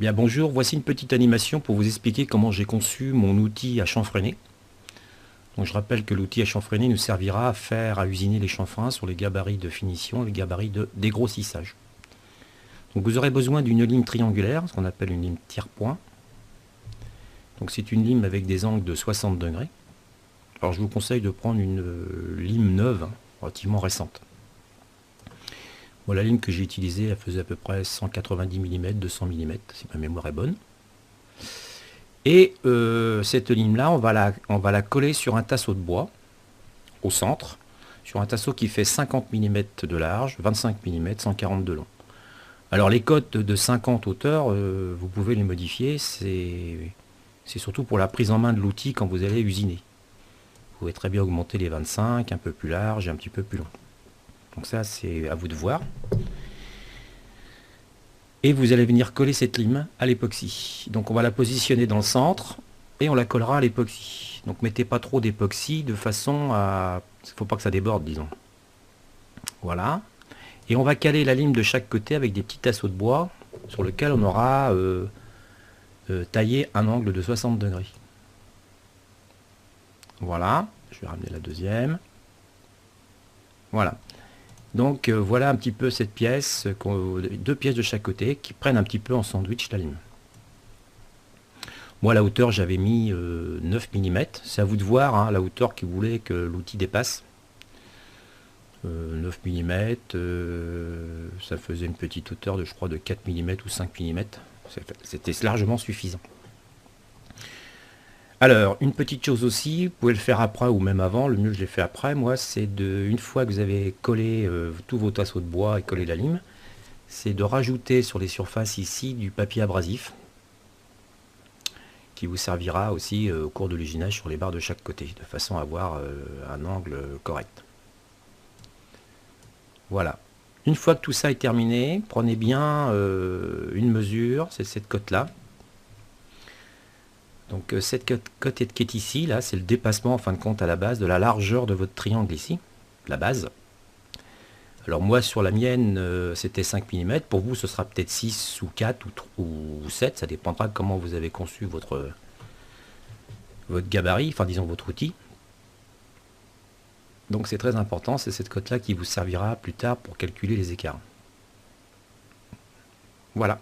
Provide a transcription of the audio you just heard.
Bien bonjour, voici une petite animation pour vous expliquer comment j'ai conçu mon outil à chanfreiner. Donc je rappelle que l'outil à chanfreiner nous servira à usiner les chanfreins sur les gabarits de finition et les gabarits de dégrossissage. Donc vous aurez besoin d'une lime triangulaire, ce qu'on appelle une lime tire-point. Donc c'est une lime avec des angles de 60 degrés. Alors je vous conseille de prendre une lime neuve, relativement récente. Bon, la lime que j'ai utilisée, elle faisait à peu près 190 mm, 200 mm, si ma mémoire est bonne. Et cette lime-là, on va la coller sur un tasseau de bois, au centre, sur un tasseau qui fait 50 mm de large, 25 mm, 140 de long. Alors les cotes de 50 hauteur, vous pouvez les modifier, c'est surtout pour la prise en main de l'outil quand vous allez usiner. Vous pouvez très bien augmenter les 25, un peu plus large et un petit peu plus long. Donc ça, c'est à vous de voir. Et vous allez venir coller cette lime à l'époxy. Donc on va la positionner dans le centre et on la collera à l'époxy. Donc mettez pas trop d'époxy de façon à... Il ne faut pas que ça déborde, disons. Voilà. Et on va caler la lime de chaque côté avec des petits tasseaux de bois sur lequel on aura taillé un angle de 60 degrés. Voilà. Je vais ramener la deuxième. Voilà. Donc voilà un petit peu cette pièce, deux pièces de chaque côté qui prennent un petit peu en sandwich la lime. Moi la hauteur j'avais mis 9 mm, c'est à vous de voir hein, la hauteur que vous voulez que l'outil dépasse. 9 mm, ça faisait une petite hauteur de je crois de 4 mm ou 5 mm, c'était largement suffisant. Alors, une petite chose aussi, vous pouvez le faire après ou même avant, le mieux je l'ai fait après, moi, c'est de, une fois que vous avez collé tous vos tasseaux de bois et collé la lime, c'est de rajouter sur les surfaces ici du papier abrasif, qui vous servira aussi au cours de l'usinage sur les barres de chaque côté, de façon à avoir un angle correct. Voilà. Une fois que tout ça est terminé, prenez bien une mesure, c'est cette cote-là. Donc cette cote qui est ici, là, c'est le dépassement en fin de compte à la base de la largeur de votre triangle ici, la base. Alors moi sur la mienne c'était 5 mm, pour vous ce sera peut-être 6 ou 4 ou 7, ça dépendra de comment vous avez conçu votre gabarit, enfin disons votre outil. Donc c'est très important, c'est cette cote là qui vous servira plus tard pour calculer les écarts. Voilà.